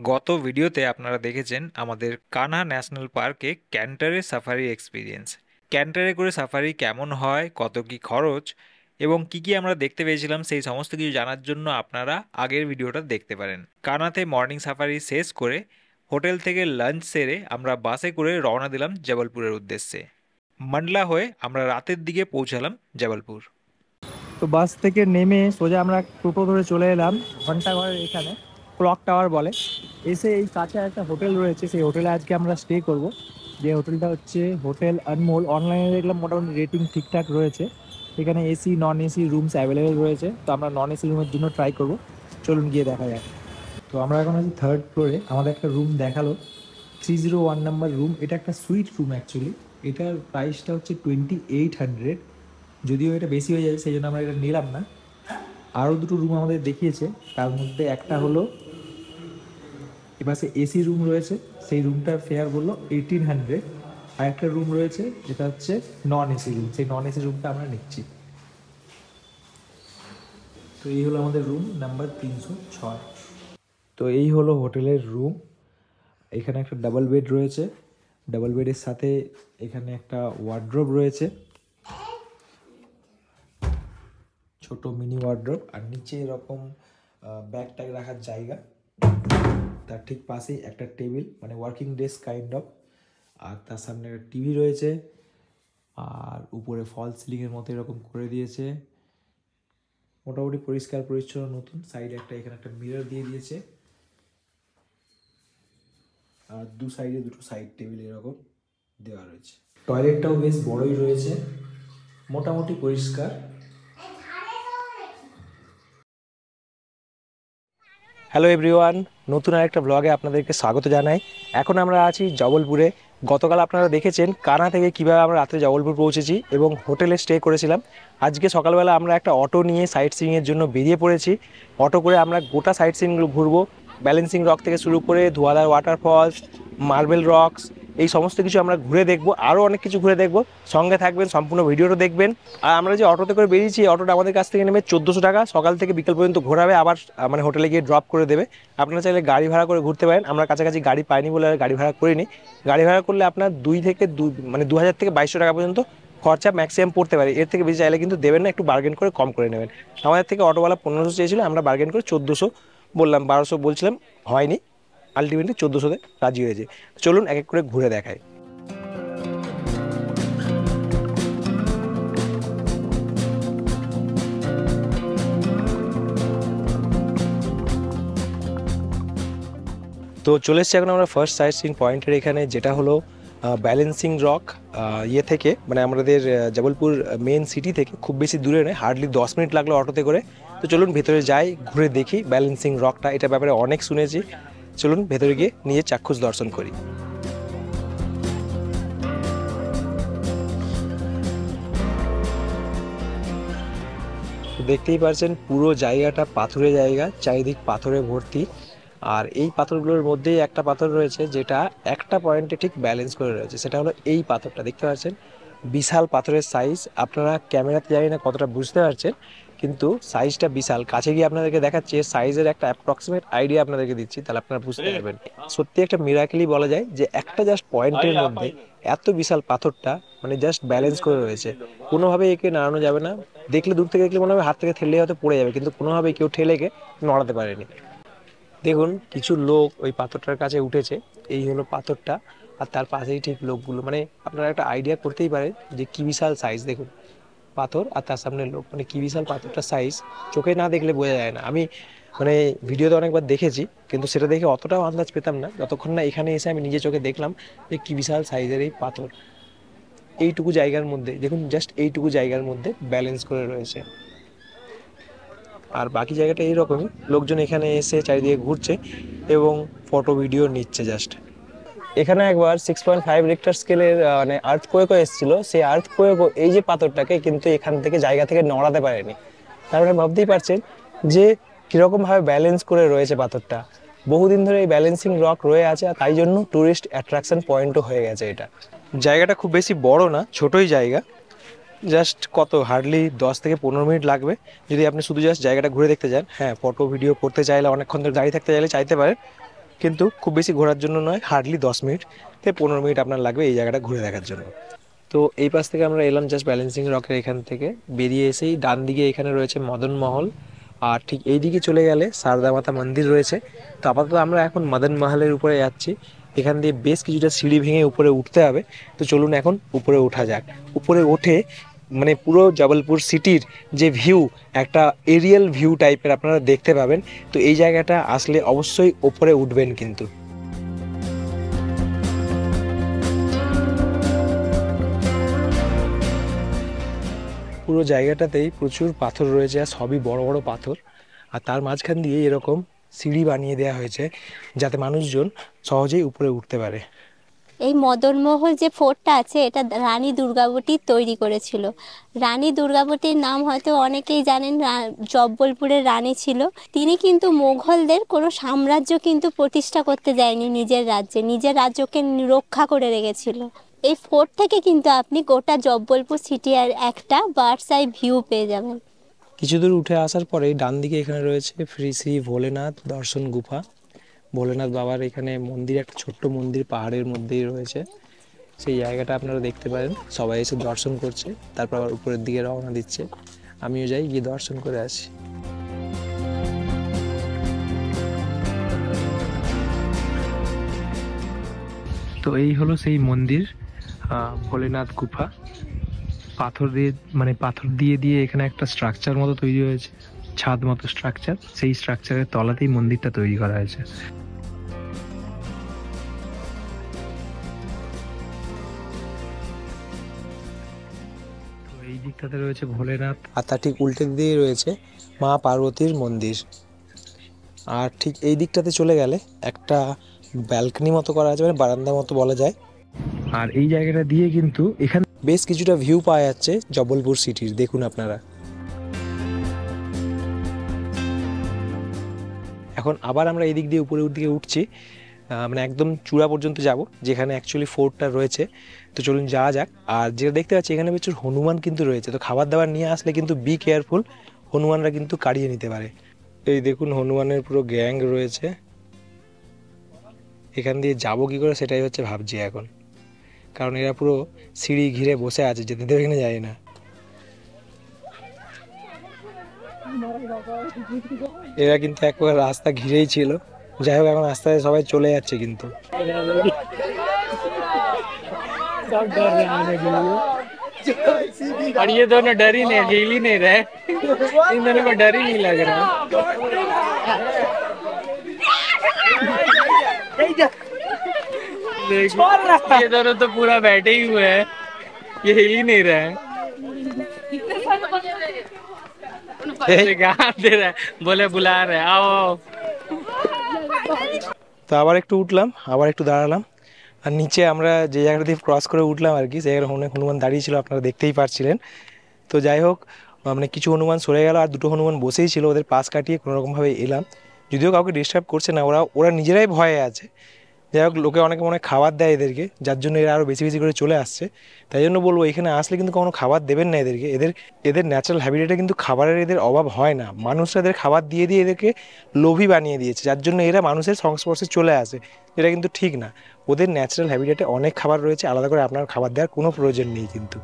গত ভিডিওতে আপনারা দেখেছেন আমাদের কানহা ন্যাশনাল পার্কে ক্যান্টারের সাফারি এক্সপিরিয়েন্স। ক্যান্টারে করে সাফারি কেমন হয়, কত কি খরচ এবং কি কি আমরা দেখতে পেয়েছিলাম সেই সমস্ত কিছু জানার জন্য আপনারা আগের ভিডিওটা দেখতে পারেন। কানহাতে মর্নিং সাফারি শেষ করে হোটেল থেকে লাঞ্চ সেরে আমরা বাসে করে রওনা দিলাম জবলপুরের উদ্দেশ্যে। মান্ডলা হয়ে আমরা রাতের দিকে পৌঁছালাম জবলপুর। তো বাস থেকে নেমে সোজা আমরা টোটো ধরে চলে এলাম ঘন্টাঘরের এখানে, ক্লক টাওয়ার বলে। এসে এই কাছে একটা হোটেল রয়েছে, সেই হোটেলে আজকে আমরা স্টে করব। যে হোটেলটা হচ্ছে হোটেল আনমোল। অনলাইনে দেখলাম মোটামুটি রেটিং ঠিকঠাক রয়েছে। এখানে AC non AC rooms available রয়েছে, তো আমরা নন এসি রুমের জন্য ট্রাই করব। চলুন গিয়ে দেখা যায়। তো আমরা এখন আছি থার্ড ফ্লোরে। আমাদের একটা রুম দেখালো, 301 নাম্বার রুম। এটা একটা সুইট রুম অ্যাকচুয়ালি। এটার প্রাইসটা হচ্ছে 2800। যদিও এটা বেশি হয়ে যায়, সেই জন্য আমরা এটা নিলাম না। আরও দুটো রুম আমাদের দেখিয়েছে, তার মধ্যে একটা হলো এপাশে এসি রুম রয়েছে, সেই রুমটার ফেয়ার বললো 1800। আর একটা রুম রয়েছে যেটা হচ্ছে নন এসি রুম, সেই নন এসি রুমটা আমরা নিচ্ছি। তো এই হলো আমাদের রুম নাম্বার 306। তো এই হলো হোটেলের রুম। এখানে একটা ডাবল বেড রয়েছে, ডাবল বেডের সাথে এখানে একটা ওয়ার্ড্রোব রয়েছে, ছোট মিনি ওয়ার্ড্রোব। আর নিচে এরকম ব্যাগ ট্যাগ রাখার জায়গা। তার ঠিক পাশেই একটা টেবিল, মানে ওয়ার্কিং ডেস্ক কাইন্ড অফ। আর তার সামনে একটা টিভি রয়েছে। আর উপরে ফল সিলিংয়ের মতো এরকম করে দিয়েছে, মোটামুটি পরিষ্কার পরিচ্ছন্ন নতুন। সাইডে এখানে একটা মিরর দিয়ে দিয়েছে। আর দু সাইডে দুটো সাইড টেবিল এরকম দেওয়া রয়েছে। টয়লেটটাও বেশ বড়ই রয়েছে, মোটামুটি পরিষ্কার। হ্যালো এভরিওয়ান, নতুন আরেকটা ব্লগে আপনাদেরকে স্বাগত জানাই। এখন আমরা আছি জবলপুরে। গতকাল আপনারা দেখেছেন কানহা থেকে কীভাবে আমরা রাত্রে জবলপুর পৌঁছেছি এবং হোটেলে স্টে করেছিলাম। আজকে সকালবেলা আমরা একটা অটো নিয়ে সাইট সিইংয়ের জন্য বেরিয়ে পড়েছি। অটো করে আমরা গোটা সাইট সিইংগুলো ঘুরবো। ব্যালেন্সিং রক থেকে শুরু করে ধোয়াধার ওয়াটারফলস, মার্বেল রকস, এই সমস্ত কিছু আমরা ঘুরে দেখবো। আরও অনেক কিছু ঘুরে দেখবো। সঙ্গে থাকবেন, সম্পূর্ণ ভিডিওটা দেখবেন। আর আমরা যে অটোতে করে বেরিয়েছি, অটোটা আমাদের কাছ থেকে নেবে 1400 টাকা। সকাল থেকে বিকেল পর্যন্ত ঘোরাবে, আবার মানে হোটেলে গিয়ে ড্রপ করে দেবে। আপনারা চাইলে গাড়ি ভাড়া করে ঘুরতে পারেন। আমরা কাছাকাছি গাড়ি পাইনি বলে আর গাড়ি ভাড়া করিনি। গাড়ি ভাড়া করলে আপনার 2000 থেকে 2200 টাকা পর্যন্ত খরচা ম্যাক্সিমাম পড়তে পারে। এর থেকে বেশি চাইলে কিন্তু দেবেন না, একটু বার্গেন করে কম করে নেবেন। আমাদের থেকে অটোওয়ালা 1500 চেয়েছিল, আমরা বার্গেন করে 1400 বললাম, 1200 বলছিলাম, হয়নি। আলটিমেটলি 1400-তে রাজি হয়েছে। চলুন এক এক করে ঘুরে দেখায়। তো চলে এসেছি এখন আমরা ফার্স্ট সাইট সিইং পয়েন্টের এখানে, যেটা হলো ব্যালেন্সিং রক। ইয়ে থেকে মানে আমাদের জবলপুর মেন সিটি থেকে খুব বেশি দূরে নয়, হার্ডলি 10 মিনিট লাগলো অটোতে করে। তো চলুন ভেতরে যাই, ঘুরে দেখি ব্যালেন্সিং রকটা। এটার ব্যাপারে অনেক শুনেছি। চলুন ভেতরে গিয়ে নিজে চাক্ষুষ দর্শন করি। দেখতেই পাচ্ছেন পুরো জায়গাটা পাথুরে জায়গা, চারিদিক পাথরে ভর্তি। আর এই পাথরগুলোর মধ্যেই একটা পাথর রয়েছে যেটা একটা পয়েন্টে ঠিক ব্যালেন্স করে রয়েছে, সেটা হলো এই পাথরটা। দেখতে পাচ্ছেন বিশাল পাথরের সাইজ। আপনারা ক্যামেরাতে জানি না কতটা বুঝতে পারছেন, কিন্তু সাইজটা বিশাল। কাছে গিয়ে আপনাদেরকে দেখাচ্ছি, সাইজের একটা অ্যাপ্রক্সিমেট আইডিয়া আপনাদেরকে দিচ্ছি, তাহলে আপনারা বুঝতে পারবেন। সত্যি একটা মিরাকেলই বলা যায় যে একটা জাস্ট পয়েন্টের মধ্যে এত বিশাল পাথরটা মানে জাস্ট ব্যালেন্স করে রয়েছে। কোনোভাবে একে নাড়ানো যাবে না। দেখলে দূর থেকে দেখলে মনে হবে হাত থেকে ঠেললে হয়তো পড়ে যাবে, কিন্তু কোনোভাবেই কেউ ঠেলে একে নড়াতে পারেনি। দেখুন কিছু লোক ওই পাথরটার কাছে উঠেছে, এই হলো পাথরটা। আর তার পাশেই ঠিক লোকগুলো, মানে আপনারা একটা আইডিয়া করতেই পারেন যে কি বিশাল সাইজ। দেখুন পাথর আর তার সামনে লোক, মানে কি বিশাল পাথরটার সাইজ চোখে না দেখলে বোঝা যায় না। আমি মানে ভিডিওতে অনেকবার দেখেছি, কিন্তু সেটা দেখে অতটাও আন্দাজ পেতাম না যতক্ষণ না এখানে এসে আমি নিজে চোখে দেখলাম যে কি বিশাল সাইজের এই পাথর। এইটুকু জায়গার মধ্যে দেখুন, জাস্ট এইটুকু জায়গার মধ্যে ব্যালেন্স করে রয়েছে। আর বাকি জায়গাটা এইরকমই, লোকজন এখানে এসে চারিদিকে ঘুরছে এবং ফটো ভিডিও নিচ্ছে জাস্ট। এখানে একবার 6.5 রিক্টার স্কেলের মানে আর্থকোয়েকও এসেছিল। সেই আর্থকোয়েকও এই যে পাথরটাকে কিন্তু এখান থেকে জায়গা থেকে নড়াতে পারেনি। তার মানে ভাবতেই পারছেন যে কীরকমভাবে ব্যালেন্স করে রয়েছে পাথরটা। বহুদিন ধরে এই ব্যালেন্সিং রক রয়ে আছে, আর তাই জন্য ট্যুরিস্ট অ্যাট্রাকশন পয়েন্টও হয়ে গেছে এটা। জায়গাটা খুব বেশি বড় না, ছোটই জায়গা। জাস্ট কত হার্ডলি 10 থেকে 15 মিনিট লাগবে যদি আপনি শুধু জাস্ট জায়গাটা ঘুরে দেখতে যান। হ্যাঁ, ফটো ভিডিও করতে চাইলে, অনেকক্ষণ ধরে দাঁড়িয়ে থাকতে চাইলে চাইতে পারেন। কিন্তু খুব বেশি ঘোরার জন্য নয়, হার্ডলি 10 মিনিট থেকে 15 মিনিট আপনার লাগবে এই জায়গাটা ঘুরে দেখার জন্য। তো এই পাশ থেকে আমরা এলাম জাস্ট ব্যালেন্সিং রকের এখান থেকে বেরিয়ে এসেই ডান দিকে এখানে রয়েছে মদন মহল, আর ঠিক এই দিকে চলে গেলে সারদা মাতা মন্দির রয়েছে। তো আপাতত আমরা এখন মদন মহলের উপরে যাচ্ছি, এখান দিয়ে বেশ কিছুটা সিঁড়ি ভেঙে উপরে উঠতে হবে। তো চলুন এখন উপরে ওঠা যাক। উপরে ওঠে মানে পুরো জবলপুর সিটির যে ভিউ, একটা এরিয়াল ভিউ টাইপের আপনারা দেখতে পাবেন। তো এই জায়গাটা আসলে অবশ্যই ওপরে উঠবেন কিন্তু। পুরো জায়গাটাতেই প্রচুর পাথর রয়েছে, আর সবই বড় বড় পাথর, আর তার মাঝখান দিয়ে এরকম সিঁড়ি বানিয়ে দেওয়া হয়েছে যাতে মানুষজন সহজেই উপরে উঠতে পারে। এই মদনমহল যে ফোর্টটা আছে এটা রানী দুর্গাবতী তৈরি করেছিল। রানী দুর্গাবতীর নাম হয়তো অনেকেই জানেন, জব্বলপুরের রানী ছিল। তিনি কিন্তু মোগলদের কোনো সাম্রাজ্য কিন্তু প্রতিষ্ঠা করতে যায়নি নিজের রাজ্যে, নিজের রাজ্যকে রক্ষা করে রেখেছিল। এই ফোর্ট থেকে কিন্তু আপনি গোটা জব্বলপুর সিটি আর একটা বার্ডস আই ভিউ পেয়ে যাবেন। কিছু দূর উঠে আসার পরেই ডান দিকে এখানে রয়েছে শ্রী শ্রী ভোলেনাথ দর্শন গুফা। ভোলেনাথ বাবার এখানে মন্দির, একটা ছোট্ট মন্দির পাহাড়ের মধ্যেই রয়েছে। সেই জায়গাটা আপনারা দেখতে পারেন, সবাই এসে দর্শন করছে, তারপর আবার উপরের দিকে রওনা দিচ্ছে। আমিও যাই, গিয়ে দর্শন করে আসি। তো এই হলো সেই মন্দির, ভোলেনাথ গুফা। পাথর দিয়ে পাথর দিয়ে দিয়ে এখানে একটা স্ট্রাকচার মতো তৈরি হয়েছে, ছাদ মতো স্ট্রাকচার। সেই স্ট্রাকচারের তলাতেই মন্দিরটা তৈরি করা হয়েছে। তো এই দিকটাতে রয়েছে ভোলেনাথ, আর তার ঠিক উল্টে দিয়ে রয়েছে মা পার্বতীর মন্দির। আর ঠিক এই দিকটাতে চলে গেলে একটা ব্যালকনি মতো করা আছে, মানে বারান্দা মতো বলা যায়। আর এই জায়গাটা দিয়ে কিন্তু এখানে বেশ কিছুটা ভিউ পাওয়া যাচ্ছে জবলপুর সিটির, দেখুন আপনারা। এখন আবার আমরা এই দিক দিয়ে উপরের দিকে উঠছি, মানে একদম চূড়া পর্যন্ত যাব যেখানে অ্যাকচুয়ালি ফোর্টটা রয়েছে। তো চলুন যাওয়া যাক। আর যেটা দেখতে পাচ্ছি এখানে প্রচুর হনুমান কিন্তু রয়েছে, তো খাবার দাবার নিয়ে আসলে কিন্তু বি কেয়ারফুল, হনুমানরা কিন্তু কাড়িয়ে নিতে পারে। এই দেখুন হনুমানের পুরো গ্যাং রয়েছে। এখান দিয়ে যাবো কী করে সেটাই হচ্ছে ভাবছি এখন, কারণ এরা পুরো সিঁড়ি ঘিরে বসে আছে, যেতে দেবে কিনা যায় না। এরা কিন্তু একবার রাস্তা ঘিরেই ছিল। যাই হোক এখন আস্তে আস্তে সবাই চলে যাচ্ছে কিন্তু। और ये दोनों डर ही नहीं, हिल ही नहीं रहे, इन दोनों को डर ही नहीं लग रहा। ये दोनों तो पूरा बैठे ही हुए हैं, ये हिल ही नहीं रहे हैं। दे रहा है, बोले बुला रहे आओ। তো আবার একটু উঠলাম, আবার একটু দাঁড়ালাম, আর নিচে আমরা যে জায়গাটা দিয়ে ক্রস করে উঠলাম আর কি, সেই জায়গায় হনুমান দাঁড়িয়ে ছিল, আপনারা দেখতেই পারছিলেন। তো যাই হোক, মানে কিছু হনুমান সরে গেল, আর দুটো হনুমান বসেই ছিল, ওদের পাশ কাটিয়ে কোনোরকমভাবে এলাম। যদিও কাউকে ডিস্টার্ব করছে না, ওরা নিজেরাই ভয়ে আছে। যাই হোক, লোকে অনেকে মনে খাবার দেয় এদেরকে, যার জন্য এরা আরও বেশি বেশি করে চলে আসছে। তাই জন্য বলবো এখানে আসলে কিন্তু কোনো খাবার দেবেন না এদেরকে। এদের ন্যাচারাল হ্যাবিটেটে কিন্তু খাবারের এদের অভাব হয় না। মানুষরা এদের খাবার দিয়ে দিয়ে এদেরকে লোভী বানিয়ে দিয়েছে, যার জন্য এরা মানুষের সংস্পর্শে চলে আসে। এটা কিন্তু ঠিক না। ওদের ন্যাচারাল হ্যাবিটেটে অনেক খাবার রয়েছে, আলাদা করে আপনার খাবার দেওয়ার কোনো প্রয়োজন নেই কিন্তু।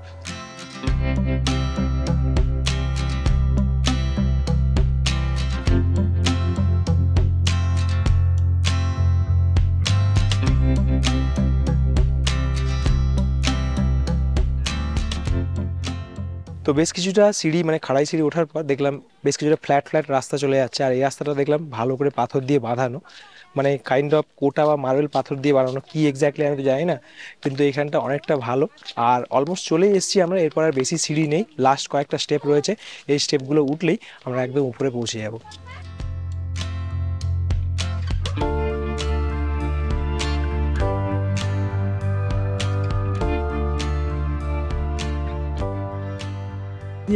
তো বেশ কিছুটা সিঁড়ি খাড়াই সিঁড়ি ওঠার পর দেখলাম বেশ কিছুটা ফ্ল্যাট ফ্ল্যাট রাস্তা চলে যাচ্ছে। আর এই রাস্তাটা দেখলাম ভালো করে পাথর দিয়ে বাঁধানো, কাইন্ড অফ কোটা বা মার্বেল পাথর দিয়ে বানানো, কি এক্স্যাক্টলি আমি তো জানি না, কিন্তু এখানটা অনেকটা ভালো। আর অলমোস্ট চলেই এসেছি আমরা, এরপর আর বেশি সিঁড়ি নেই, লাস্ট কয়েকটা স্টেপ রয়েছে, এই স্টেপগুলো উঠলেই আমরা একদম উপরে পৌঁছে যাব।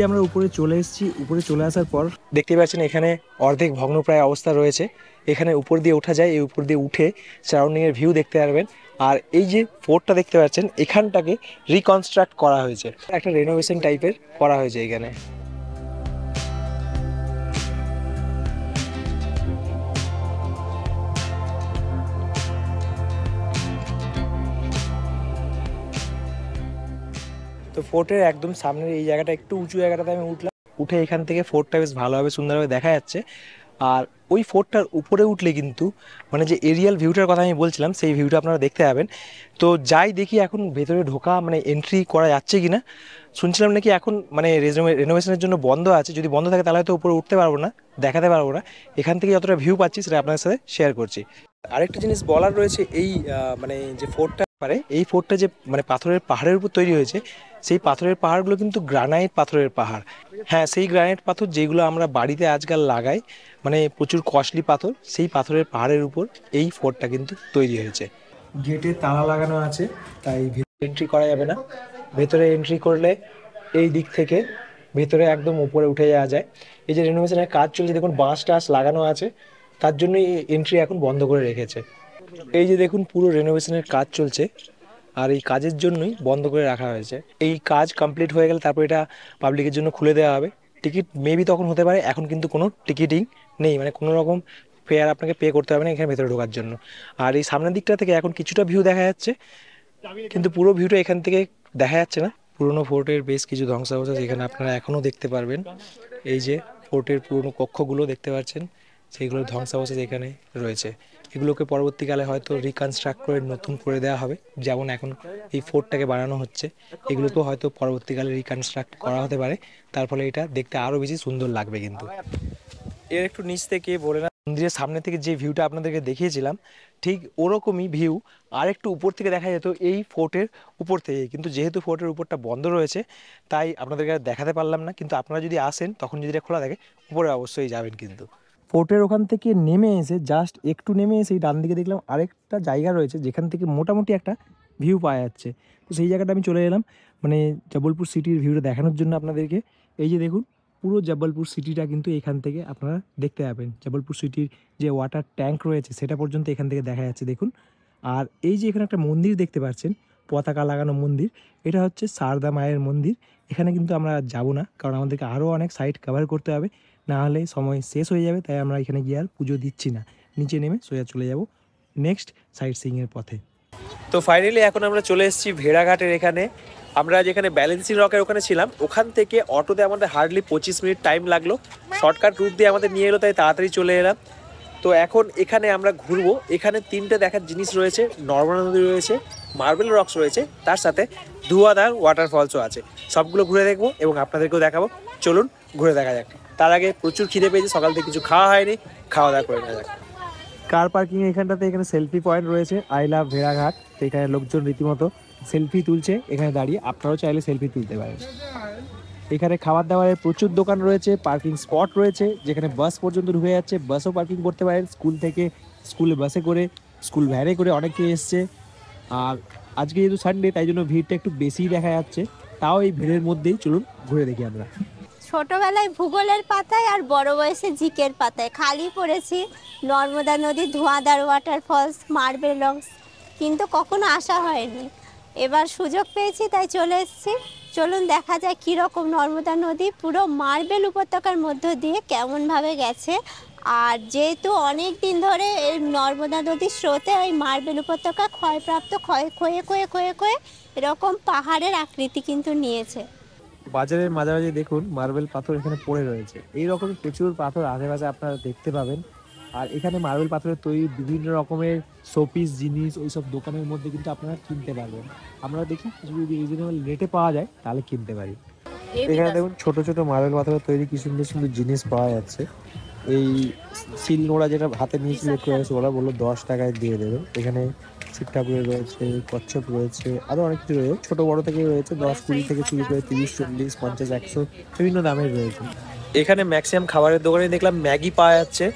আমরা উপরে চলে এসেছি। উপরে চলে আসার পর দেখতে পাচ্ছেন এখানে অর্ধেক ভগ্নপ্রায় অবস্থা রয়েছে। এখানে উপর দিয়ে ওঠা যায়, এই উপর দিয়ে উঠে সারাউন্ডিংয়ের ভিউ দেখতে পারবেন। আর এই যে ফোর্টটা দেখতে পাচ্ছেন, এখানটাকে রিকনস্ট্রাক্ট করা হয়েছে, একটা রেনোভেশন টাইপের করা হয়েছে এখানে। তো ফোর্টের একদম সামনের এই জায়গাটা একটু উঁচু জায়গাটাতে আমি উঠলাম, উঠে এখান থেকে ফোর্টটা বেশ ভালোভাবে সুন্দরভাবে দেখা যাচ্ছে। আর ওই ফোর্টটার উপরে উঠলে কিন্তু মানে যে এরিয়াল ভিউটার কথা আমি বলছিলাম সেই ভিউটা আপনারা দেখতে পাবেন। তো যাই দেখি এখন ভেতরে ঢোকা মানে এন্ট্রি করা যাচ্ছে কি না। শুনছিলাম নাকি এখন মানে রেনোভেশনের জন্য বন্ধ আছে, যদি বন্ধ থাকে তাহলে হয়তো উপরে উঠতে পারবো না, দেখাতে পারবো না। এখান থেকে যতটা ভিউ পাচ্ছি সেটা আপনাদের সাথে শেয়ার করছি। আরেকটা জিনিস বলার রয়েছে, এই মানে যে ফোর্টটা পারে এই ফোর্টটা যে মানে পাথরের পাহাড়ের উপর তৈরি হয়েছে, সেই পাথরের পাহাড়গুলো কিন্তু গ্রানাইট পাথরের পাহাড়। হ্যাঁ, সেই গ্রানাইট পাথর যেগুলো আমরা বাড়িতে আজকাল লাগাই, মানে প্রচুর কস্টলি পাথর, সেই পাথরের পাহাড়ের উপর এই ফোর্টটা কিন্তু তৈরি হয়েছে। গেটে তালা লাগানো আছে, তাই ভেতরে এন্ট্রি করা যাবে না। ভেতরে এন্ট্রি করলে এই দিক থেকে ভেতরে একদম উপরে উঠে যাওয়া যায়। এই যে রেনোভেশনের কাজ চলছে দেখুন, বাঁশ টাস লাগানো আছে, তার জন্য এন্ট্রি এখন বন্ধ করে রেখেছে। এই যে দেখুন পুরো রেনোভেশনের কাজ চলছে, আর এই কাজের জন্যই বন্ধ করে রাখা হয়েছে। এই কাজ কমপ্লিট হয়ে গেলে তারপর এটা পাবলিকের জন্য খুলে দেওয়া হবে। টিকিট মেবি তখন হতে পারে, এখন কিন্তু কোনো টিকিটিং নেই, মানে কোনো রকম ফেয়ার আপনাকে পে করতে হবে না এখানে ভেতরে ঢোকার জন্য। আর এই সামনের দিকটা থেকে এখন কিছুটা ভিউ দেখা যাচ্ছে, কিন্তু পুরো ভিউটা এখান থেকে দেখা যাচ্ছে না। পুরনো ফোর্টের বেশ কিছু ধ্বংসাবশেষ এখানে আপনারা এখনও দেখতে পারবেন। এই যে ফোর্টের পুরনো কক্ষগুলো দেখতে পাচ্ছেন, সেইগুলোর ধ্বংসাবশেষ এখানে রয়েছে। এগুলোকে পরবর্তীকালে হয়তো রিকনস্ট্রাক্ট করে নতুন করে দেওয়া হবে, যেমন এখন এই ফোর্টটাকে বানানো হচ্ছে। এগুলোকেও হয়তো পরবর্তীকালে রিকনস্ট্রাক্ট করা হতে পারে, তার ফলে এটা দেখতে আরও বেশি সুন্দর লাগবে। কিন্তু এর একটু নিচ থেকে বলে না, মন্দিরের সামনে থেকে যে ভিউটা আপনাদেরকে দেখিয়েছিলাম ঠিক ওরকমই ভিউ আর একটু উপর থেকে দেখা যেত এই ফোর্টের উপর থেকে, কিন্তু যেহেতু ফোর্টের উপরটা বন্ধ রয়েছে তাই আপনাদেরকে আর দেখাতে পারলাম না। কিন্তু আপনারা যদি আসেন তখন যদি এটা খোলা থাকে উপরে অবশ্যই যাবেন। কিন্তু ফোর্টের ওখান থেকে নেমে এসে জাস্ট একটু নেমে এসে ডান দিকে দেখলাম আরেকটা জায়গা রয়েছে যেখান থেকে মোটামুটি একটা ভিউ পাওয়া যাচ্ছে। তো সেই জায়গাটা আমি চলে এলাম, মানে জবলপুর সিটির ভিউটা দেখানোর জন্য আপনাদেরকে। এই যে দেখুন পুরো জবলপুর সিটিটা কিন্তু এখান থেকে আপনারা দেখতে পাবেন। জবলপুর সিটির যে ওয়াটার ট্যাঙ্ক রয়েছে সেটা পর্যন্ত এখান থেকে দেখা যাচ্ছে দেখুন। আর এই যে এখানে একটা মন্দির দেখতে পাচ্ছেন, পতাকা লাগানো মন্দির, এটা হচ্ছে সারদা মায়ের মন্দির। এখানে কিন্তু আমরা যাব না, কারণ আমাদেরকে আরও অনেক সাইট কভার করতে হবে, না হলে সময় শেষ হয়ে যাবে। তাই আমরা এখানে গিয়ে আর পুজো দিচ্ছি না, নিচে নেমে সোজা চলে যাব নেক্সট সাইট সিইংয়ের পথে। তো ফাইনালি এখন আমরা চলে এসেছি ভেড়াঘাটের এখানে। আমরা যেখানে ব্যালেন্সিং রকের ওখানে ছিলাম ওখান থেকে অটোতে আমাদের হার্ডলি 25 মিনিট টাইম লাগলো। শর্টকাট রুট দিয়ে আমাদের নিয়ে এলো, তাই তাড়াতাড়ি চলে এলাম। তো এখন এখানে আমরা ঘুরবো। এখানে তিনটে দেখার জিনিস রয়েছে, নর্মদা নদী রয়েছে, মার্বেল রক্স রয়েছে, তার সাথে ধুয়াধার ওয়াটারফলসও আছে। সবগুলো ঘুরে দেখবো এবং আপনাদেরকেও দেখাবো। চলুন ঘুরে দেখা যাক। তার আগে প্রচুর খিদে পেয়েছে, সকাল থেকে কিছু খাওয়া হয়নি, খাওয়া দাওয়া করে নেওয়া যাক। কার পার্কিং এখানটাতে এখানে সেলফি পয়েন্ট রয়েছে, আই লাভ ভেড়াঘাট। তো এখানে লোকজন রীতিমতো সেলফি তুলছে এখানে দাঁড়িয়ে, আপনারাও চাইলে সেলফি তুলতে পারেন। এখানে খাবার দাবারের প্রচুর দোকান রয়েছে, পার্কিং স্পট রয়েছে যেখানে বাস পর্যন্ত ঢুকে যাচ্ছে, বাসও পার্কিং করতে পারেন। স্কুল থেকে স্কুলে বাসে করে, স্কুল ভ্যানে করে অনেকে এসছে। আর আজকে যেহেতু সানডে তাই জন্য ভিড়টা একটু বেশিই দেখা যাচ্ছে। তাও এই ভিড়ের মধ্যেই চলুন ঘুরে দেখি আমরা। ছোটবেলায় ভূগোলের পাতায় আর বড় বয়সে জিকের পাতায় খালি পড়েছি নর্মদা নদী, ধোঁয়াধার ওয়াটারফলস, মার্বেল রক্স, কিন্তু কখনো আসা হয়নি। এবার সুযোগ পেয়েছি তাই চলে এসেছি। চলুন দেখা যায় কীরকম নর্মদা নদী পুরো মার্বেল উপত্যকার মধ্য দিয়ে কেমনভাবে গেছে। আর যেহেতু অনেক দিন ধরে এই নর্মদা নদীর স্রোতে ওই মার্বেল উপত্যকা ক্ষয়প্রাপ্ত, ক্ষয়ে এরকম পাহাড়ের আকৃতি কিন্তু নিয়েছে। বাজারের মাঝামাঝি দেখুন মার্বেল পাথর এখানে পড়ে রয়েছে। এইরকম প্রচুর পাথর আশেপাশে আপনারা দেখতে পাবেন। আর এখানে মার্বেল পাথরের তৈরি বিভিন্ন রকমের শোপিস জিনিস ওইসব দোকানের মধ্যে কিন্তু আপনারা কিনতে পারবেন। আমরা দেখি কিছু যদি রিজনেবল রেটে পাওয়া যায় তাহলে কিনতে পারি। এখানে দেখুন ছোট ছোট মার্বেল পাথরের তৈরি কি সুন্দর সুন্দর জিনিস পাওয়া যাচ্ছে। এই শিল নোড়া যেটা হাতে নিয়েছিল একটু ওরা বললো 10 টাকায় দিয়ে দেবে। এখানে শিব ঠাকুরের রয়েছে, কচ্ছপ রয়েছে, আরও অনেক কিছু রয়েছে, ছোটো বড়ো থেকে রয়েছে, 10-20 থেকে শুরু করে 30, 40, 50, 100 বিভিন্ন দামের রয়েছে। এখানে ম্যাক্সিমাম খাবারের দোকানে দেখলাম ম্যাগি পাওয়া যাচ্ছে।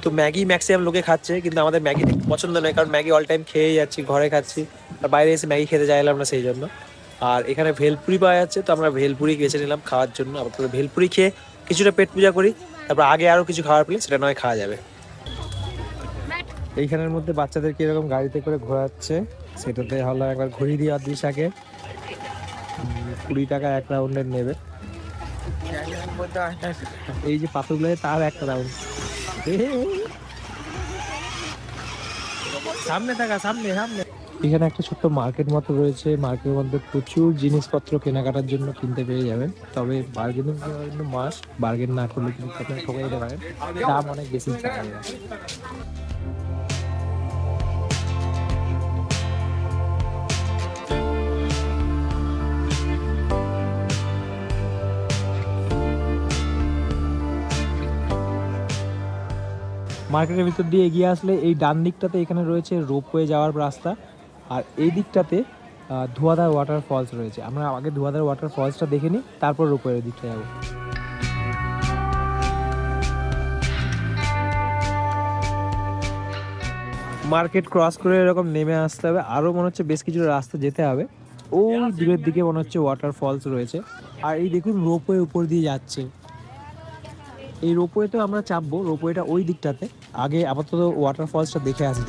তো ম্যাগি ম্যাক্সিমাম লোকে খাচ্ছে, কিন্তু আমাদের ম্যাগি পছন্দ নয়, কারণ ম্যাগি অল টাইম খেয়েই যাচ্ছি, ঘরে খাচ্ছি, আর বাইরে এসে ম্যাগি খেতে চাইলাম না সেই জন্য। আর এখানে ভেলপুরি পাওয়া যাচ্ছে, তো আমরা ভেলপুরি বেছে নিলাম খাওয়ার জন্য। আপাতত ভেলপুরি খেয়ে কিছুটা পেট পূজা করি, তারপর আগে আরও কিছু খাবার পেলে সেটা নয় খাওয়া যাবে। এইখানের মধ্যে বাচ্চাদেরকে এরকম গাড়িতে করে ঘোরাচ্ছে, সেটাতে হলো একবার ঘুরিয়ে দিয়ে দিস আগে 20 টাকা এক রাউন্ডের নেবে। এই যে পাথরগুলো তার একটা রাউন্ড। সামনে থাকা, সামনে সামনে এখানে একটা ছোট্ট মার্কেট মতো রয়েছে, মার্কেটের মধ্যে প্রচুর জিনিসপত্র কেনাকাটার জন্য কিনতে পেয়ে যাবেন। তবে বার্গেনিং করার জন্য মাস্ট, বার্গেন না করলে কিন্তু আপনারা ঠকে যেতে পারেন, দাম অনেক বেশি চায়। মার্কেটের ভিতর দিয়ে এগিয়ে আসলে এই ডান দিকটাতে এখানে রয়েছে রোপওয়ে যাওয়ার রাস্তা, আর এই দিকটাতে ধোঁয়াধার ওয়াটার ফলস রয়েছে। আমরা আগে ধোঁয়াধার ওয়াটার ফলসটা দেখে নিই, তারপর রোপওয়ের দিকটা যাবো। মার্কেট ক্রস করে এরকম নেমে আসতে হবে, আরও মনে হচ্ছে বেশ কিছু রাস্তা যেতে হবে। ওই দূরের দিকে মনে হচ্ছে ওয়াটার ফলস রয়েছে, আর এই দেখুন রোপওয়ে উপর দিয়ে যাচ্ছে। এই রোপওয়েতেও আমরা চাপবো, রোপওয়েটা ওই দিকটাতে। আগে আপাতত ওয়াটার ফলসটা দেখে আসি।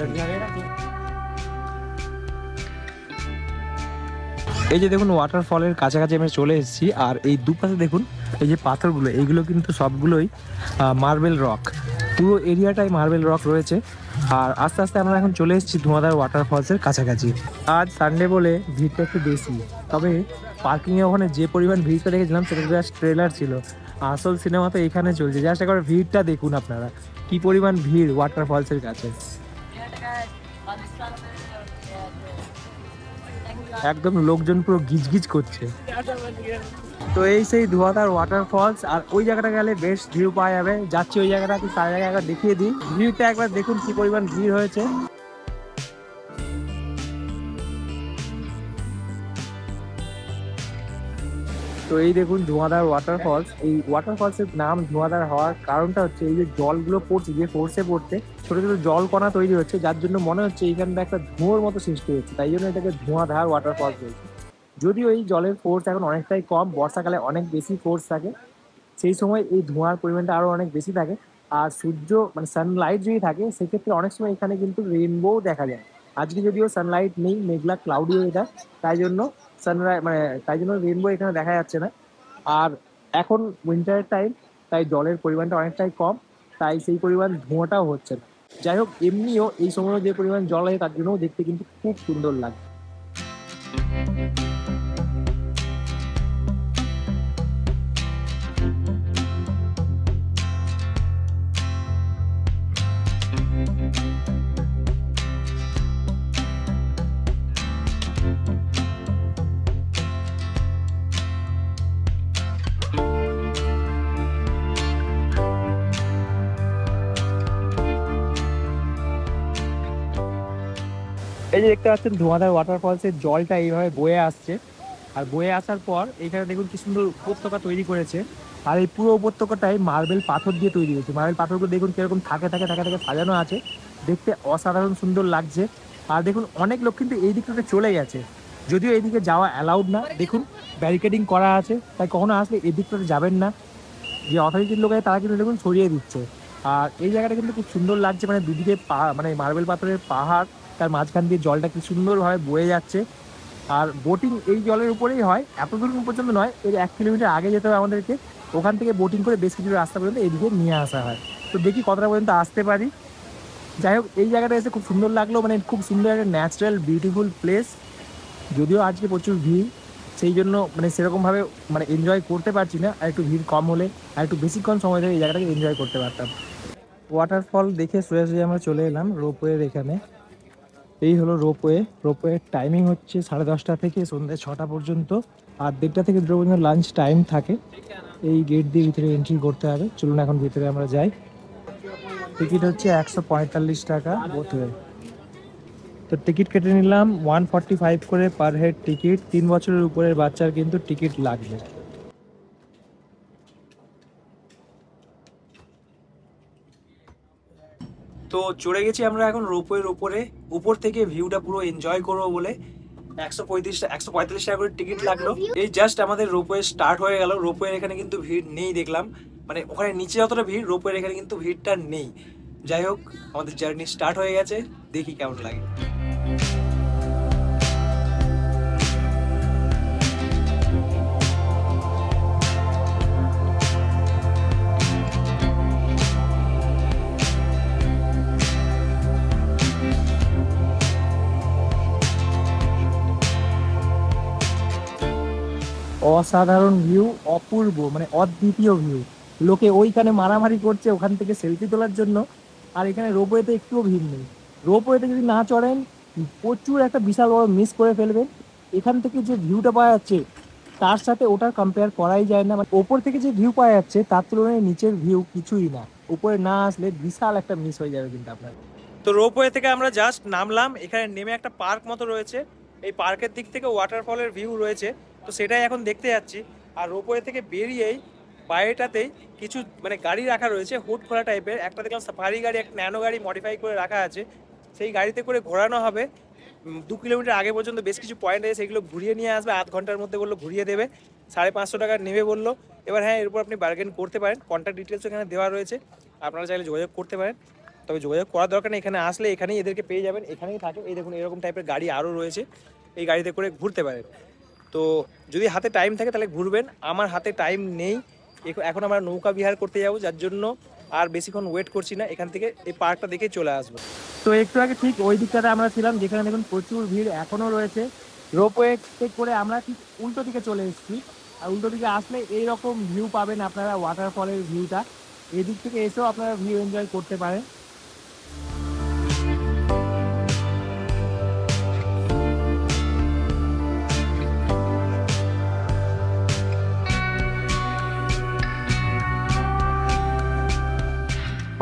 এই যে দেখুন ওয়াটারফলের কাছাকাছি আমরা চলে এসেছি, আর এই দুপাশে দেখুন এই যে পাথরগুলো, এইগুলো কিন্তু সবগুলোই মার্বেল রক। পুরো এরিয়াটাই মার্বেল রক রয়েছে। আর আস্তে আস্তে আমরা এখন চলে এসেছি ধোঁয়াধার ওয়াটারফলসের কাছাকাছি। আজ সানডে বলে ভিড়টা একটু বেশি, তবে পার্কিংয়ে ওখানে যে পরিমাণ ভিড়টা দেখেছিলাম সেটা জাস্ট ট্রেলার ছিল, আসল সিনেমা তো এখানে চলছে। জাস্ট একবার ভিড়টা দেখুন আপনারা, কি পরিমাণ ভিড় ওয়াটারফলসের কাছে। একদম লোকজন পুরো গিজগিজ করছে। তো এই সেই ধোঁয়াধার ওয়াটারফলস, আর ওই জায়গাটা গেলে বেশ ভিউ পাওয়া যাবে। যাচ্ছি ওই জায়গাটা, সারা জায়গায় একবার দেখিয়ে দিই। ভিউটা একবার দেখুন কি পরিমাণ ভিড় হয়েছে। তো এই দেখুন ধোঁয়াধার ওয়াটারফলস। এই ওয়াটারফলসের নাম ধোঁয়াধার হওয়ার কারণটা হচ্ছে এই যে জলগুলো পড়ছে, যে ফোর্সে পড়তে ছোট ছোট জল কণা তৈরি হচ্ছে, যার জন্য মনে হচ্ছে এইখানটা একটা ধোঁয়ার মতো সৃষ্টি হচ্ছে, তাই জন্য এটাকে ধোঁয়াধার ওয়াটারফলস বলছে। যদিও এই জলের ফোর্স এখন অনেকটাই কম, বর্ষাকালে অনেক বেশি ফোর্স থাকে, সেই সময় এই ধোঁয়ার পরিমাণটা আরও অনেক বেশি থাকে। আর সূর্য মানে সানলাইট যদি থাকে সেক্ষেত্রে অনেক সময় এখানে কিন্তু রেইনবোও দেখা যায়। আজকে যদিও সানলাইট নেই, মেঘলা ক্লাউডি ওয়েদার, তাই জন্য তাই জন্য রেইনবো এখানে দেখা যাচ্ছে না। আর এখন উইন্টারের টাইম, তাই জলের পরিমাণটা অনেকটাই কম, তাই সেই পরিমাণ ধোঁয়াটাও হচ্ছে না। যাই হোক, এমনিও এই সময় যে পরিমাণ জল হয় তার জন্যও দেখতে কিন্তু খুব সুন্দর লাগে। এই যে দেখতে পাচ্ছেন ধোঁয়াধার ওয়াটারফলসের জলটা এইভাবে বয়ে আসছে, আর বয়ে আসার পর এখানে দেখুন কি সুন্দর উপত্যকা তৈরি করেছে। আর এই পুরো উপত্যকাটাই মার্বেল পাথর দিয়ে তৈরি হয়েছে। মার্বেল পাথরগুলো দেখুন কিরকম থাকে থাকে থাকে থাকে সাজানো আছে, দেখতে অসাধারণ সুন্দর লাগছে। আর দেখুন অনেক লোক কিন্তু এই দিকটাতে চলে গেছে, যদিও এইদিকে যাওয়া অ্যালাউড না। দেখুন ব্যারিকেডিং করা আছে, তাই কখনো আসলে এই দিকটাতে যাবেন না। যে অথরিটির লোক আছে তারা কিন্তু দেখুন সরিয়ে দিচ্ছে। আর এই জায়গাটা কিন্তু খুব সুন্দর লাগছে, মানে দুদিকে মানে মার্বেল পাথরের পাহাড়, তার মাঝখান দিয়ে জলটা কি সুন্দরভাবে বয়ে যাচ্ছে। আর বোটিং এই জলের উপরেই হয়, এত দূর পর্যন্ত নয়, এর 1 কিলোমিটার আগে যেতে হবে আমাদেরকে। ওখান থেকে বোটিং করে বেশ কিছু রাস্তা পর্যন্ত এদিকে নিয়ে আসা হয়। তো দেখি কতটা পর্যন্ত আসতে পারি। যাই হোক, এই জায়গাটা এসে খুব সুন্দর লাগলো, মানে খুব সুন্দর একটা ন্যাচারাল বিউটিফুল প্লেস। যদিও আজকে প্রচুর ভিড়, সেই জন্য মানে সেরকমভাবে মানে এনজয় করতে পারছি না। আর একটু ভিড় কম হলে আর একটু বেশিক্ষণ সময় ধরে এই জায়গাটাকে এনজয় করতে পারতাম। ওয়াটারফল দেখে সোজাসুজি আমরা চলে এলাম রোপওয়ের এখানে। এই হলো রোপওয়ে। রোপওয়ের টাইমিং হচ্ছে 10:30 থেকে সন্ধ্যে 6টা পর্যন্ত, আর 1:30 থেকে 2টা পর্যন্ত লাঞ্চ টাইম থাকে। এই গেট দিয়ে ভিতরে এন্ট্রি করতে হবে। চলুন এখন ভিতরে আমরা যাই। টিকিট হচ্ছে 145 টাকা বোথ ওয়ে। তো টিকিট কেটে নিলাম 145 করে পার হেড টিকিট। 3 বছরের উপরের বাচ্চার কিন্তু টিকিট লাগবে। তো চড়ে গেছি আমরা এখন রোপওয়ের উপরে। উপর থেকে ভিউটা পুরো এনজয় করবো বলে 145 টাকা করে টিকিট লাগলো। এই জাস্ট আমাদের রোপওয়ে স্টার্ট হয়ে গেল। রোপওয়ের এখানে কিন্তু ভিড় নেই দেখলাম, মানে ওখানে নিচে যতটা ভিড় রোপওয়ের এখানে কিন্তু ভিড়টা নেই। যাই হোক, আমাদের জার্নি স্টার্ট হয়ে গেছে, দেখি কেমন লাগে। অসাধারণ ভিউ, অপূর্ব মানে অদ্বিতীয় ভিউ। লোকে ওইখানে মারামারি করছে ওখান থেকে সেলফি তোলার জন্য। আর এখানে রোপওয়েতে একটুও ভিড় নেই। রোপওয়েতে যদি না চড়েন প্রচুর একটা বিশাল বড় মিস করে ফেলবেন। এখান থেকে যে ভিউটা পাওয়া যাচ্ছে তার সাথে ওটার কম্পেয়ার করাই যায় না। মানে ওপর থেকে যে ভিউ পাওয়া যাচ্ছে তার তুলনায় নিচের ভিউ কিছুই না। উপরে না আসলে বিশাল একটা মিস হয়ে যাবে কিন্তু আপনার। তো রোপওয়ে থেকে আমরা জাস্ট নামলাম, এখানে নেমে একটা পার্ক মতো রয়েছে, এই পার্কের দিক থেকে ওয়াটারফলের ভিউ রয়েছে, তো সেটাই এখন দেখতে যাচ্ছি। আর রোপওয়ে থেকে বেরিয়েই বাইরেটাতেই কিছু মানে গাড়ি রাখা রয়েছে হুড খোলা টাইপের। একটা দেখলাম সাফারি গাড়ি, একটা ন্যানো গাড়ি মডিফাই করে রাখা আছে, সেই গাড়িতে করে ঘোরানো হবে। 2 কিলোমিটার আগে পর্যন্ত বেশ কিছু পয়েন্ট আছে, সেগুলো ঘুরিয়ে নিয়ে আসবে। আধ ঘন্টার মধ্যে বললো ঘুরিয়ে দেবে, 550 টাকা নেবে বললো। এবার হ্যাঁ, এরপর আপনি বার্গেন করতে পারেন, কন্ট্যাক্ট ডিটেলস এখানে দেওয়া রয়েছে, আপনারা চাইলে যোগাযোগ করতে পারেন। তবে যোগাযোগ করার দরকার নেই, এখানে আসলে এখানেই এদেরকে পেয়ে যাবেন, এখানেই থাকে। এই দেখুন এরকম টাইপের গাড়ি আরও রয়েছে, এই গাড়িতে করে ঘুরতে পারেন। তো যদি হাতে টাইম থাকে তাহলে ঘুরবেন, আমার হাতে টাইম নেই। এখন আমরা নৌকা বিহার করতে যাবো, যার জন্য আর বেশিক্ষণ ওয়েট করছি না, এখান থেকে এই পার্কটা দেখে চলে আসবো। তো একটু আগে ঠিক ওই দিকটাতে আমরা ছিলাম যেখানে দেখুন প্রচুর ভিড় এখনও রয়েছে। রোপওয়ে করে আমরা ঠিক উল্টো দিকে চলে এসেছি। আর উল্টো দিকে আসলে এইরকম ভিউ পাবেন আপনারা, ওয়াটারফলের ভিউটা। এদিক থেকে এসেও আপনারা ভিউ এনজয় করতে পারেন।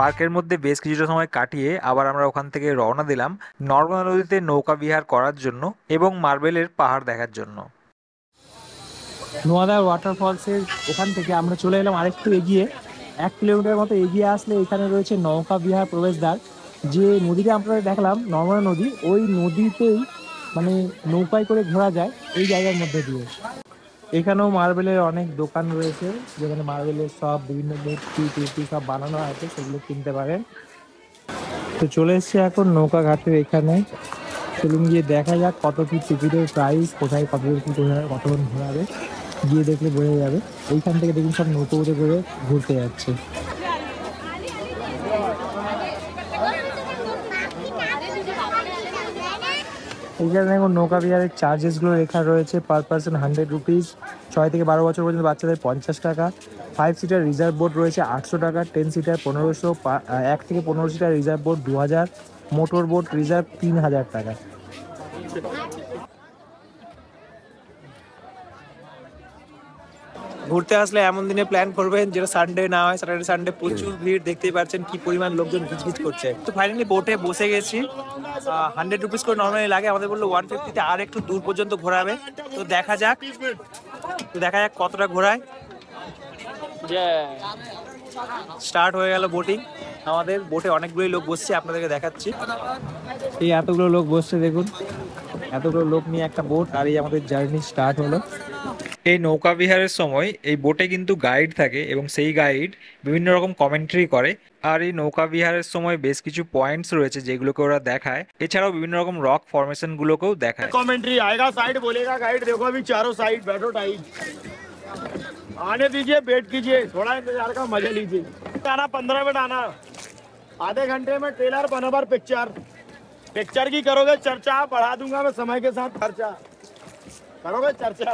পার্কের মধ্যে বেশ কিছুটা সময় কাটিয়ে আবার আমরা ওখান থেকে রওনা দিলাম নর্মদা নদীতে নৌকা বিহার করার জন্য এবং মার্বেলের পাহাড় দেখার জন্য। নোয়াদা ওয়াটারফলসের ওখান থেকে আমরা চলে এলাম আরেকটু এগিয়ে, 1 কিলোমিটার মতো এগিয়ে আসলে এখানে রয়েছে নৌকা বিহার প্রবেশদ্বার। যে নদীটা আপনারা দেখলাম নর্মদা নদী, ওই নদীতেই মানে নৌকায় করে ঘোরা যায় এই জায়গার মধ্যে দিয়ে। এখানেও মার্বেলের অনেক দোকান রয়েছে, যেখানে মার্বেলের সব বিভিন্ন মূর্তি সব বানানো আছে, সেগুলো কিনতে পারেন। তো চলে এসছে এখন নৌকা ঘাটের এখানে, চলুন গিয়ে দেখা যাক কত কি টিকিটের প্রাইস, কোথায় কত কি কতক্ষণ ঘোরাবে, গিয়ে দেখলে বোঝা যাবে। এইখান থেকে দেখুন সব নৌকো করে ঘুরতে যাচ্ছে। এইখানে দেখুন নৌকা বিহারের চার্জেসগুলো লেখা রয়েছে। পার পার্সন 100 রুপিস, 6 থেকে 12 বছর পর্যন্ত বাচ্চাদের 50 টাকা, 5 সিটার রিজার্ভ বোট রয়েছে 800 টাকা, 10 সিটার 1500, 1 থেকে 15 seater reserve boat 2000, motor boat reserve 3000 টাকা। ঘুরতে আসলে এমন দিনে প্ল্যান করবেন যেটা সানডে না হয়, স্যাটারডে সানডে প্রচুর ভিড়, দেখতেই পাচ্ছেন কি পরিমাণ লোকজন ঘিচঘিচ করছে। তো ফাইনালি বোটে বসে গেছি, 100 রুপিস করে নর্মালি লাগে, আমাদের বললো 150-তে আর একটু দূর পর্যন্ত ঘোরাবে। তো দেখা যাক কতটা ঘোরায়। স্টার্ট হয়ে গেল বোটিং, আমাদের বোটে অনেকগুলোই লোক বসছে, আপনাদেরকে দেখাচ্ছি। এই এতগুলো লোক বসছে দেখুন, এতগুলো লোক নিয়ে একটা বোট, আর এই আমাদের জার্নি স্টার্ট হলো। এই নৌকা বিহারের সময় এই বোটে কিন্তু গাইড থাকে এবং সেই গাইড বিভিন্ন রকম কমেন্ট্রি করে। আর এই নৌকা বিহারের সময় বেশ কিছু পয়েন্টস রয়েছে যেগুলোকে ওরা দেখায়, এছাড়াও বিভিন্ন রকম রক ফরমেশন গুলোকেও দেখায়। कमेंट्री आएगा, साइड बोलेगा गाइड, देखो अभी चारों साइड बैठो टाइट, आने दीजिए, वेट कीजिए, थोड़ा इंतजार का मजा लीजिए। आना 15 मिनट आना, आधे घंटे में ट्रेलर बनोबर पिक्चर की करोगे चर्चा, बढ़ा दूंगा मैं समय के साथ खर्चा, करोगे चर्चा।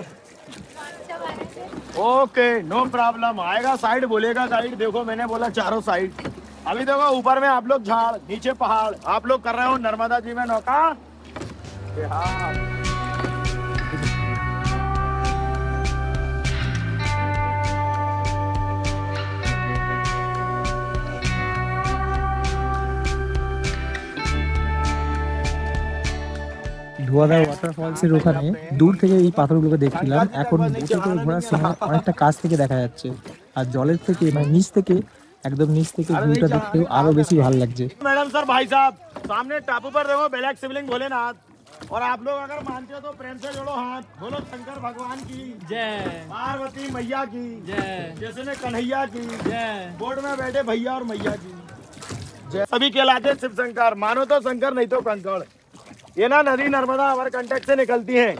ओके नो प्रॉब्लम, आएगा साइड बोलेगा गाइड, देखो मैंने बोला चारों साइड। अभी देखो ऊपर में आप लोग झाड़, नीचे पहाड़, आप लोग कर रहे हो नर्मदा जी में नौका बिहार। ধোয়াদা ওয়াটারফলসের ওখানে দূর থেকে এই পাথরগুলোকে দেখছিলাম, এখন বোটে করে ঘোরার সময় অনেকটা কাছ থেকে দেখা যাচ্ছে। আর জলের থেকে মানে নিচ থেকে, একদম নিচ থেকে ভিউটা দেখতেও আরো বেশি ভালো লাগছে। मैडम सर भाई साहब सामने टापू पर देखो ब्लैक शिवलिंग भोलेनाथ, और आप लोग अगर मानते हो तो प्रेम से जोड़ो हाथ, बोलो शंकर भगवान की जय, पार्वती मैया की जय, जैसे कन्हैया की जय, बोर्ड में बैठे भैया और मैया की जय। सभी कहलाते शिव शंकर, मानो तो शंकर नहीं तो कंकड़। ये ना नदी नर्मदा अमरकंटक से निकलती है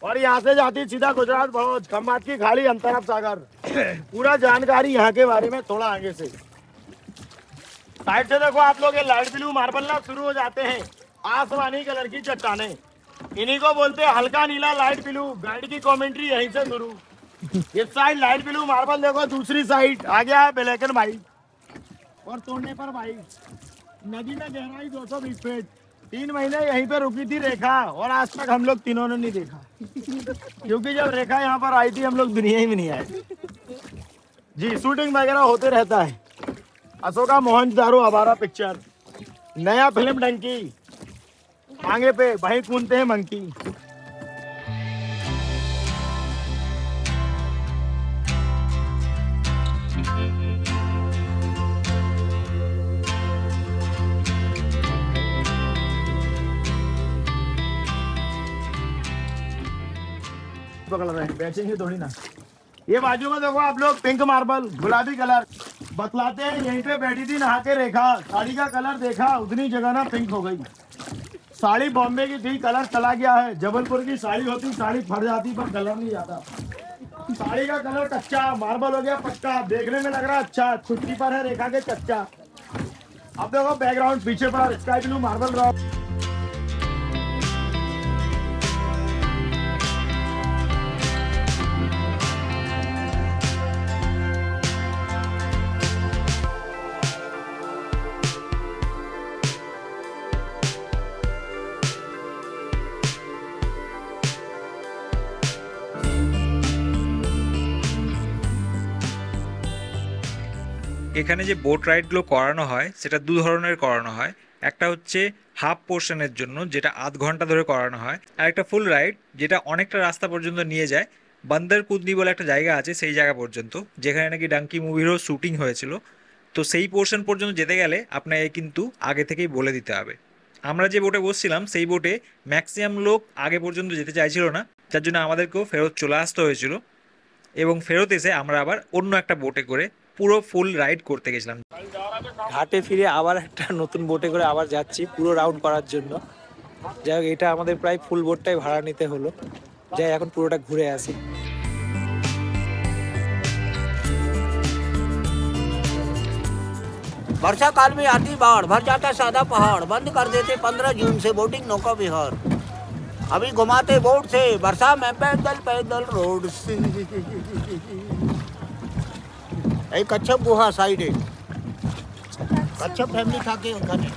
और यहाँ से जाती सीधा गुजरात भौज, खम्बात की खाड़ी, अंतरब सागर। पूरा जानकारी यहाँ के बारे में थोड़ा आगे से साइड से देखो आप लोग, ये लाइट ब्लू मार्बल ना शुरू हो जाते हैं, आसमानी कलर की चट्टाने, इन्हीं को बोलते हैं हल्का नीला लाइट ब्लू। गाइड की कमेंट्री यहीं से शुरू, इस साइड लाइट ब्लू मार्बल देखो, दूसरी साइड आ गया है ब्लैक एंड व्हाइट, और तोड़ने पर व्हाइट। नदी में गहराई 220 फीट। 3 महीने यहीं पे रुकी थी रेखा, और आज तक हम लोग तीनों ने नहीं देखा, क्योंकि जब रेखा यहाँ पर आई थी हम लोग दुनिया ही में नहीं आए। जी शूटिंग वगैरह होते रहता है। अशोका मोहनजोदड़ो आवारा पिक्चर, नया फिल्म डंकी, आगे पे वहीं कूदते हैं मंकी। पकड़ रहे हैं, बेचेंगे थोड़ी ना। ये बाजू में देखो आप लोग, पिंक मार्बल, गुलाबी कलर। बतलाते हैं यहीं पे बैठी थी नहा के रेखा, साड़ी का कलर देखा, उतनी जगह ना पिंक हो गई। साड़ी बॉम्बे की थी, कलर चला गया है। जबलपुर की साड़ी होती, साड़ी फट जाती पर कलर नहीं जाता। साड़ी का कलर कच्चा, मार्बल हो गया पक्का, देखने में लग रहा अच्छा, छुट्टी पर है रेखा के चच्चा। अब देखो बैकग्राउंड पीछे पर स्काई ब्लू मार्बल रॉक। এখানে যে বোট রাইডগুলো করানো হয় সেটা দু ধরনের করানো হয়। একটা হচ্ছে হাফ পোর্শনের জন্য, যেটা আধ ঘন্টা ধরে করানো হয়, আর একটা ফুল রাইড যেটা অনেকটা রাস্তা পর্যন্ত নিয়ে যায়। বান্দর কুদনি বলে একটা জায়গা আছে, সেই জায়গা পর্যন্ত, যেখানে নাকি ডাঙ্কি মুভিরও শ্যুটিং হয়েছিল। তো সেই পোর্শন পর্যন্ত যেতে গেলে আপনাকে কিন্তু আগে থেকেই বলে দিতে হবে। আমরা যে বোটে বসছিলাম সেই বোটে ম্যাক্সিমাম লোক আগে পর্যন্ত যেতে চাইছিল না, যার জন্য আমাদেরকেও ফেরত চলে আসতে হয়েছিল। এবং ফেরত এসে আমরা আবার অন্য একটা বোটে করে পুরো ফুল রাইড করতে গেছিলাম। ঘাটে ফিরে আবার একটা নতুন বোটে করে আবার যাচ্ছি পুরো রাউন্ড করার জন্য। যাই হোক, এটা আমাদের প্রায় ফুল বোটটাই ভাড়া নিতে হলো। যাই এখন পুরোটা ঘুরে আসি। वर्षा काल में आती बाढ़, भर जाता सादा पहाड़, बंद कर देते 15 जून से बोटिंग नौका विहार। अभी घुमाते बोट से, वर्षा में पैदल पैदल रोड से। एक कच्छप गुहा साइड है, कच्छप फैमिली था के खाने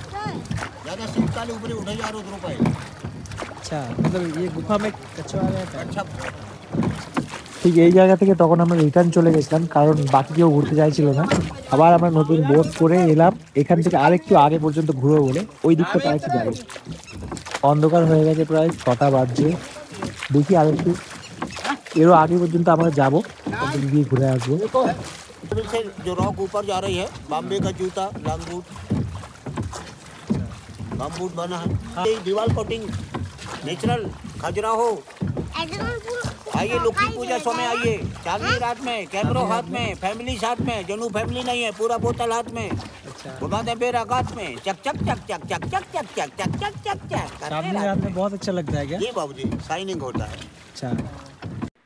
ज़्यादा शीतकाल ऊपर उठे जा रुपए। আচ্ছা, मतलब ये गुफा में कच्छপ आ गया था। कच्छप ঠিক এই জায়গা থেকে তখন আমরা রিটার্ন চলে গেছিলাম, কারণ বাকি কেউ ঘুরতে চাইছিল না। আবার আমরা নতুন বোট করে এলাম, এখান থেকে আরেকটু আগে পর্যন্ত ঘুরবো বলে ওই দিকটা আরেকটু যাবো। অন্ধকার হয়ে গেছে, প্রায় 6টা বাজছে। দেখি আরেকটু এরও আগে পর্যন্ত আমরা যাবো, গিয়ে ঘুরে আসবো। से जो रॉक ऊपर जा रही है, बॉम्बे का जूता लॉन्ग बूट, बम बूट बना है। दीवार कोटिंग नेचुरल खजुराहो। आइए लक्ष्मी पूजा समय आइए, चांदनी रात में, कैमरों हाथ में, फैमिली साथ में। जनू फैमिली नहीं है, पूरा बोतल हाथ में, घुमाते बेरा गात में, चक चक चक चक चक चक चक चक चक चक चक चक। चांदनी रात में बहुत अच्छा लगता है क्या? जी बाबूजी, शाइनिंग होता है। अच्छा,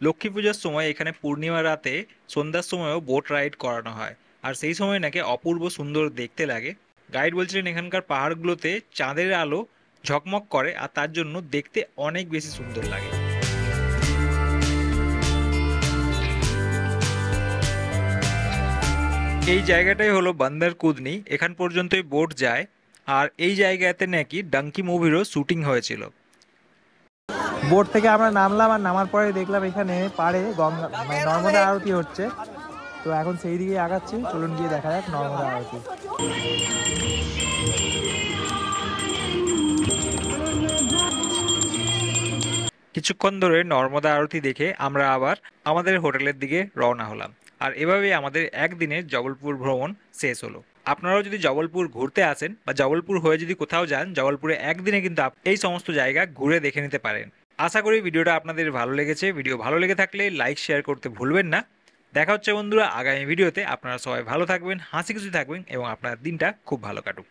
লক্ষ্মী পূজার সময় এখানে পূর্ণিমা রাতে সন্ধ্যার সময়ও বোট রাইড করানো হয়, আর সেই সময় নাকি অপূর্ব সুন্দর দেখতে লাগে। গাইড বলছিলেন এখানকার পাহাড়গুলোতে চাঁদের আলো ঝকমক করে, আর তার জন্য দেখতে অনেক বেশি সুন্দর লাগে। এই জায়গাটাই হলো বান্দর কুদনি, এখান পর্যন্তই বোট যায়, আর এই জায়গাতে নাকি ডাঙ্কি মুভিরও শুটিং হয়েছিল। বোট থেকে আমরা নামলাম, আর নামার পরে দেখলাম এখানে পাড়ে গঙ্গা নর্মদা আরতি হচ্ছে। তো এখন সেই দিকে আগাচ্ছি, চলুন গিয়ে দেখা যাক নর্মদা আরতি। কিছুক্ষণ ধরে নর্মদা আরতি দেখে আমরা আবার আমাদের হোটেলের দিকে রওনা হলাম, আর এভাবেই আমাদের একদিনের জবলপুর ভ্রমণ শেষ হলো। আপনারাও যদি জবলপুর ঘুরতে আসেন বা জবলপুর হয়ে যদি কোথাও যান, জবলপুরে একদিনে কিন্তু এই সমস্ত জায়গা ঘুরে দেখে নিতে পারেন। আশা করি ভিডিওটা আপনাদের ভালো লেগেছে। ভিডিও ভালো লেগে থাকলে লাইক শেয়ার করতে ভুলবেন না। দেখা হচ্ছে বন্ধুরা আগামী ভিডিওতে। আপনারা সবাই ভালো থাকবেন, হাসি খুশি থাকবেন এবং আপনার দিনটা খুব ভালো কাটুক।